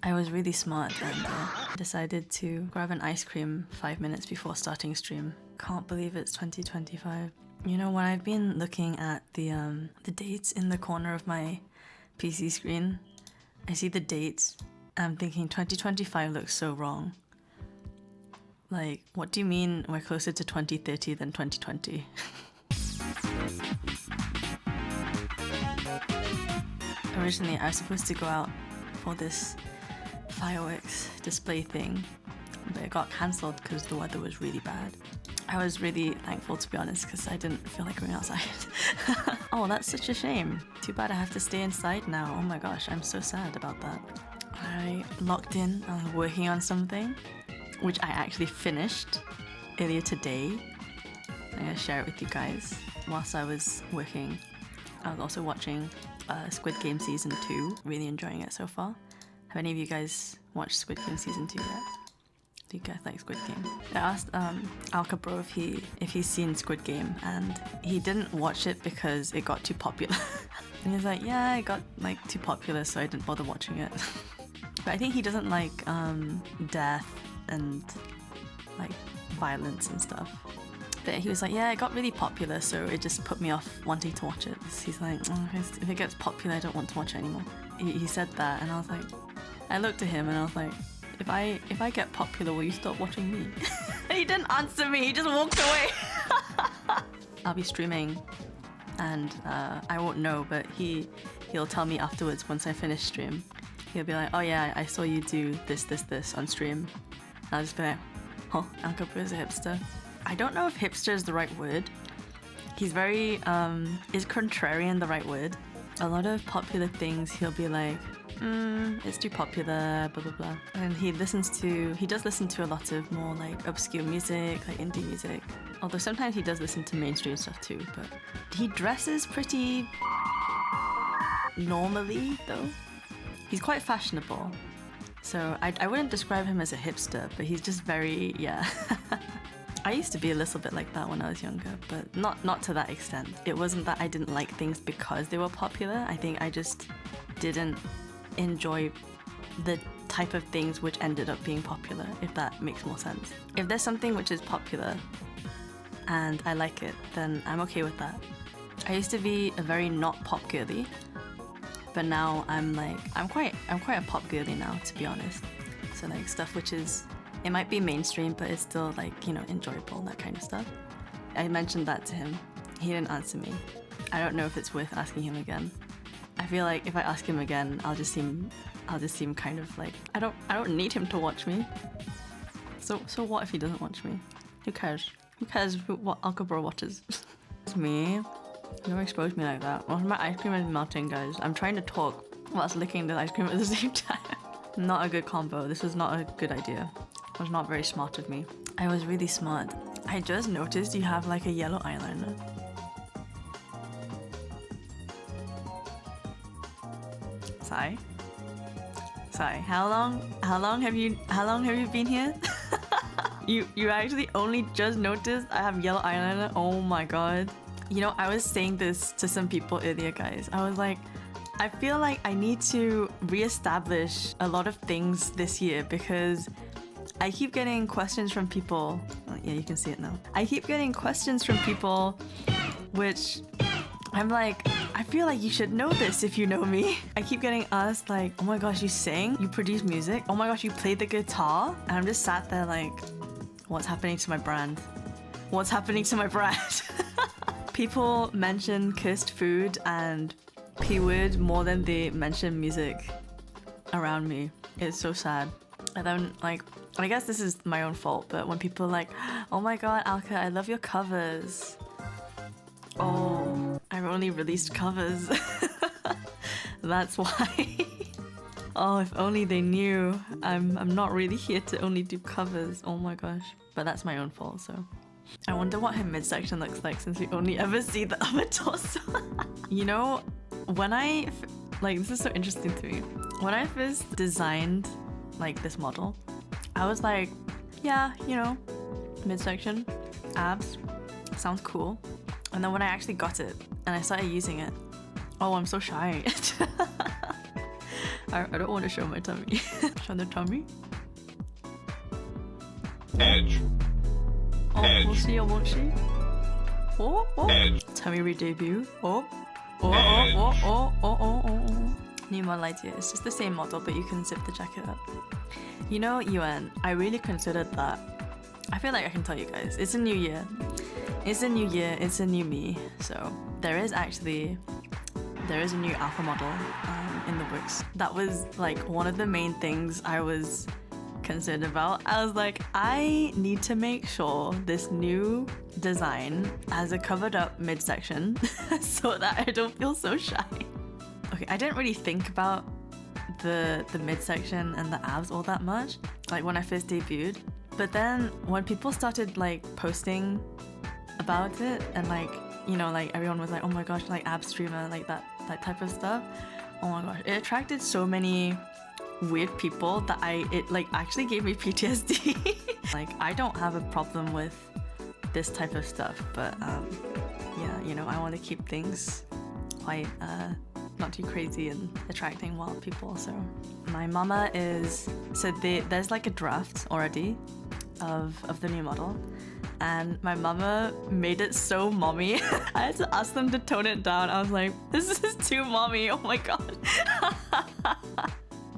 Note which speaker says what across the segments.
Speaker 1: I was really smart and decided to grab an ice cream 5 minutes before starting stream. Can't believe it's 2025. You know, when I've been looking at the dates in the corner of my PC screen, I see the dates. I'm thinking 2025 looks so wrong. Like, what do you mean we're closer to 2030 than 2020? Originally, I was supposed to go out for this fireworks display thing, but it got cancelled because the weather was really bad. I was really thankful, to be honest, because I didn't feel like going outside. Oh, that's such a shame. Too bad I have to stay inside now. Oh my gosh, I'm so sad about that. I locked in on working on something, which I actually finished earlier today. I'm gonna share it with you guys. Whilst I was working, I was also watching Squid Game Season 2. Really enjoying it so far. Have any of you guys watched Squid Game Season 2 yet? Do you guys like Squid Game? I asked Alka bro if he's seen Squid Game, and he didn't watch it because it got too popular. And he's like, yeah, it got like too popular, so I didn't bother watching it. But I think he doesn't like death and like violence and stuff. But he was like, yeah, it got really popular, so it just put me off wanting to watch it. He's like, oh, if it gets popular, I don't want to watch it anymore. He said that, and I was like, I looked at him and I was like, if I get popular, will you stop watching me? And he didn't answer me, he just walked away. I'll be streaming and I won't know, but he'll tell me afterwards once I finish stream. He'll be like, oh yeah, I saw you do this on stream. And I'll just be like, oh, Alka is a hipster. I don't know if hipster is the right word. He's very, is contrarian the right word? A lot of popular things he'll be like, it's too popular, blah blah blah. And he does listen to a lot of more like obscure music, like indie music. Although sometimes he does listen to mainstream stuff too, but he dresses pretty normally though. He's quite fashionable. So I wouldn't describe him as a hipster, but he's just very, yeah. I used to be a little bit like that when I was younger, but not to that extent. It wasn't that I didn't like things because they were popular. I think I just didn't enjoy the type of things which ended up being popular, if that makes more sense. If there's something which is popular and I like it, then I'm okay with that. I used to be a very not pop girly, but now I'm quite a pop girly now, to be honest. So like stuff which is, it might be mainstream, but it's still like, you know, enjoyable, that kind of stuff. I mentioned that to him. He didn't answer me. I don't know if it's worth asking him again. I feel like if I ask him again, I'll just seem kind of like, I don't need him to watch me. So what if he doesn't watch me? Who cares? Who cares what Alka bro watches? It's me. Don't expose me like that. Well, my ice cream is melting, guys. I'm trying to talk whilst licking the ice cream at the same time. Not a good combo. This was not a good idea. It was not very smart of me. I was really smart. I just noticed you have like a yellow eyeliner. Sai, how long have you been here? you actually only just noticed I have yellow eyeliner? Oh my god. You know, I was saying this to some people earlier, guys. I was like, I feel like I need to reestablish a lot of things this year because I keep getting questions from people. Oh, yeah, you can see it now. I keep getting questions from people which I'm like, I feel like you should know this if you know me. I keep getting asked like, oh my gosh, you sing? You produce music? Oh my gosh, you play the guitar? And I'm just sat there like, what's happening to my brand? What's happening to my brand? People mention cursed food and P-word more than they mention music around me. It's so sad. And then like, I guess this is my own fault, but when people are like, oh my god, Alka, I love your covers. Oh, I've only released covers. That's why. Oh, if only they knew. I'm not really here to only do covers. Oh my gosh. But that's my own fault, so. I wonder what her midsection looks like since we only ever see the upper torso. You know, when this is so interesting to me. When I first designed like this model, I was like, yeah, you know, midsection, abs, sounds cool. And then when I actually got it and I started using it, oh, I'm so shy. I don't want to show my tummy. Show the tummy.
Speaker 2: Edge.
Speaker 1: Oh,
Speaker 2: Edge.
Speaker 1: we'll see or won't see. Oh, oh.
Speaker 2: Edge.
Speaker 1: Tummy re-debut. Oh. Oh, oh, oh, oh, oh, oh, oh. New model idea. It's just the same model, but you can zip the jacket up. You know, Yuan, I really considered that. I feel like I can tell you guys. It's a new year. It's a new year. It's a new me. So there is a new alpha model in the works. That was like one of the main things I was concerned about. I was like, I need to make sure this new design has a covered up midsection so that I don't feel so shy. Okay, I didn't really think about the midsection and the abs all that much, like when I first debuted. But then when people started like posting about it and like, you know, like everyone was like, oh my gosh, like ab streamer, like that type of stuff. Oh my gosh, it attracted so many weird people that it like actually gave me PTSD. Like I don't have a problem with this type of stuff, but yeah, you know, I want to keep things quite not too crazy and attracting wild people. So my mama is, so there's like a draft already of the new model, and my mama made it so mommy. I had to ask them to tone it down. I was like, this is too mommy, oh my god.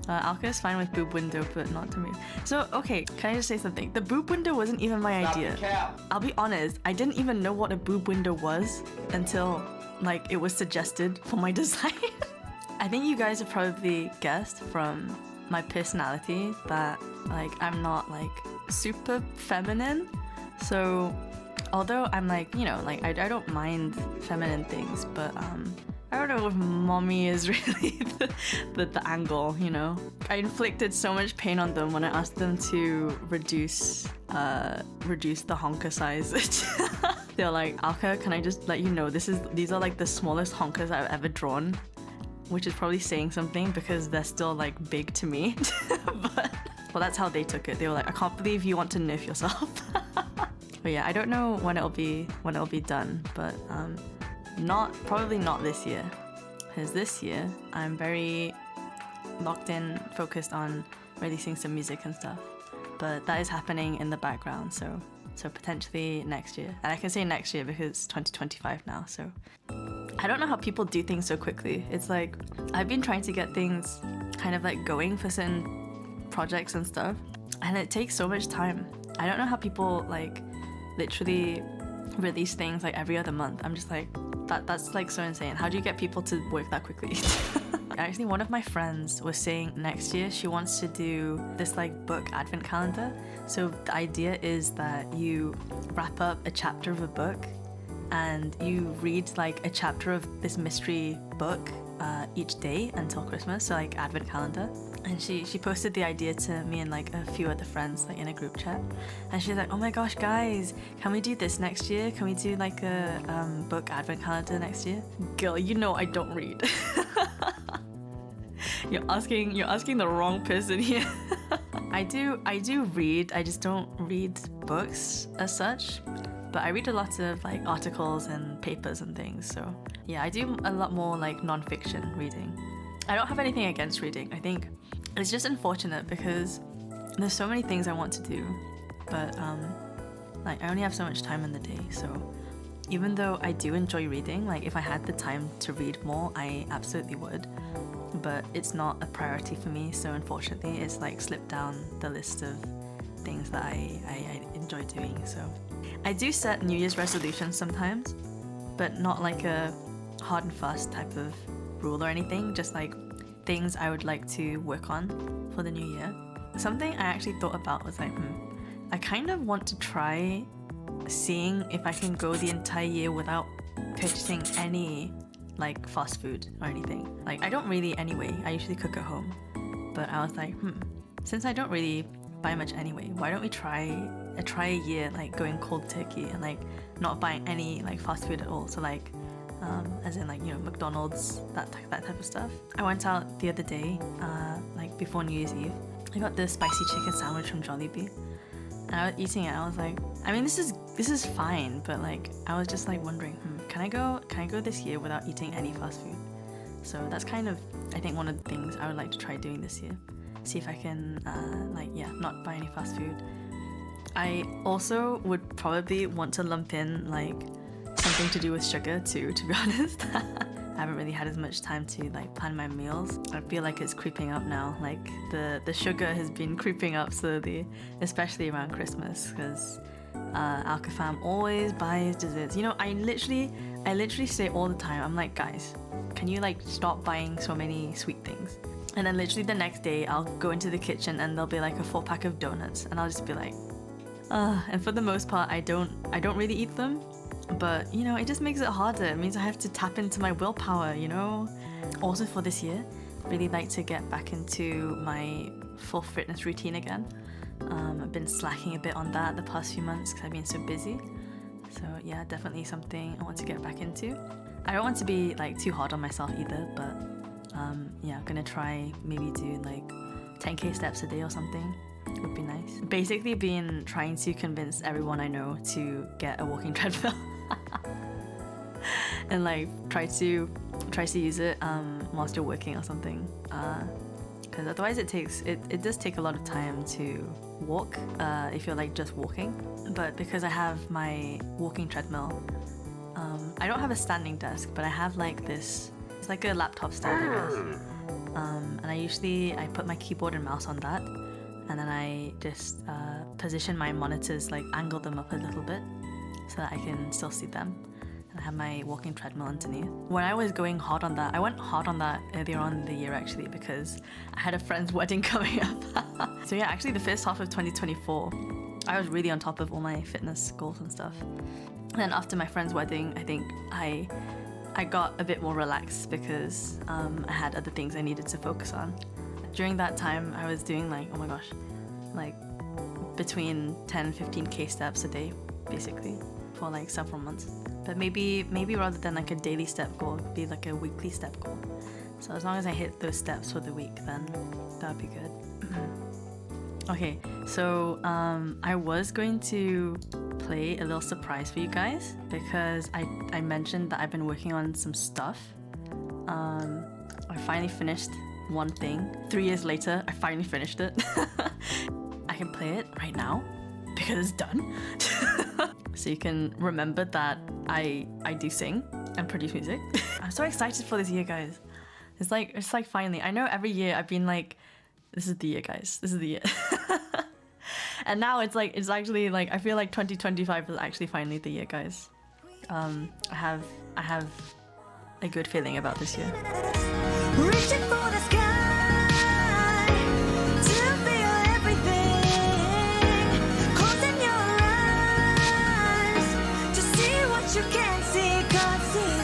Speaker 1: Alka is fine with boob window, but not to me. So, okay, can I just say something? The boob window wasn't even my idea. I'll be honest, I didn't even know what a boob window was until like it was suggested for my design. I think you guys have probably guessed from my personality that like I'm not like super feminine. So although I'm like, you know, like I don't mind feminine things, but I don't know if mommy is really the angle, you know. I inflicted so much pain on them when I asked them to reduce the honker size. They're like, Alka, can I just let you know these are like the smallest honkers I've ever drawn, which is probably saying something because they're still like big to me. But well, that's how they took it. They were like, I can't believe you want to nerf yourself. But yeah, I don't know when it'll be done, but probably not this year, because this year I'm very locked in, focused on releasing some music and stuff. But that is happening in the background, so potentially next year. And I can say next year because it's 2025 now, so I don't know how people do things so quickly. It's like I've been trying to get things kind of like going for certain projects and stuff, and it takes so much time. I don't know how people like literally release things like every other month. I'm just like, that's like so insane. How do you get people to work that quickly? Actually, one of my friends was saying next year she wants to do this like book advent calendar. So the idea is that you wrap up a chapter of a book and you read like a chapter of this mystery book each day until Christmas, so like advent calendar. And she posted the idea to me and like a few other friends like in a group chat, and she's like, oh my gosh guys, can we do this next year? Can we do like a book advent calendar next year? Girl, you know I don't read. You're asking the wrong person here. I do read, I just don't read books as such, but I read a lot of like articles and papers and things. So yeah, I do a lot more like non-fiction reading. I don't have anything against reading. I think it's just unfortunate because there's so many things I want to do, but like I only have so much time in the day. So even though I do enjoy reading, like if I had the time to read more, I absolutely would. But it's not a priority for me, so unfortunately it's like slipped down the list of things that I enjoy doing. So I do set New Year's resolutions sometimes, but not like a hard and fast type of rule or anything, just like things I would like to work on for the new year. Something I actually thought about was like, I kind of want to try seeing if I can go the entire year without purchasing any like fast food or anything. Like I don't really anyway, I usually cook at home. But I was like, since I don't really buy much anyway, why don't we try a year like going cold turkey and like not buying any like fast food at all. So like as in like, you know, McDonald's, that type of stuff. I went out the other day, like before New Year's Eve. I got the spicy chicken sandwich from Jollibee, and I was eating it. I was like, I mean, this is fine, but like I was just like wondering, can I go this year without eating any fast food? So that's kind of I think one of the things I would like to try doing this year. See if I can, not buy any fast food. I also would probably want to lump in like something to do with sugar too, to be honest. I haven't really had as much time to like plan my meals. I feel like it's creeping up now. Like the sugar has been creeping up slowly, especially around Christmas, because Alka fam always buys desserts. You know, I literally say all the time, I'm like, guys, can you like stop buying so many sweet things? And then literally the next day I'll go into the kitchen and there'll be like a 4-pack of donuts and I'll just be like, and for the most part I don't really eat them, but you know, it just makes it harder. It means I have to tap into my willpower, you know? Also for this year, really like to get back into my full fitness routine again. I've been slacking a bit on that the past few months because I've been so busy. So yeah, definitely something I want to get back into. I don't want to be like too hard on myself either, but yeah, I'm gonna try maybe do like 10k steps a day or something. Would be nice. Basically been trying to convince everyone I know to get a walking treadmill and like try to use it whilst you're working or something, because otherwise it does take a lot of time to walk if you're like just walking. But because I have my walking treadmill, I don't have a standing desk, but I have like this, it's like a laptop stand, I guess. And I put my keyboard and mouse on that, and then I just position my monitors, like angle them up a little bit so that I can still see them. And I have my walking treadmill underneath. When I was going hard on that, I went hard on that earlier on in the year actually, because I had a friend's wedding coming up. So yeah, actually the first half of 2024, I was really on top of all my fitness goals and stuff. And then after my friend's wedding, I think I got a bit more relaxed because I had other things I needed to focus on. During that time, I was doing like, oh my gosh, like between 10 and 15k steps a day, basically, for like several months. But maybe rather than like a daily step goal, it'd be like a weekly step goal. So as long as I hit those steps for the week, then that'd be good. Okay, so I was going to play a little surprise for you guys because I mentioned that I've been working on some stuff. I finally finished one thing. 3 years later, I finally finished it. I can play it right now because it's done. So you can remember that I do sing and produce music. I'm so excited for this year, guys. It's like finally. I know every year I've been like, this is the year, guys. This is the year. And now it's actually like, I feel like 2025 is actually finally the year, guys. I have a good feeling about this year.
Speaker 2: Reaching for the sky to feel everything. Closing your eyes to see what you can't see, 'cause it's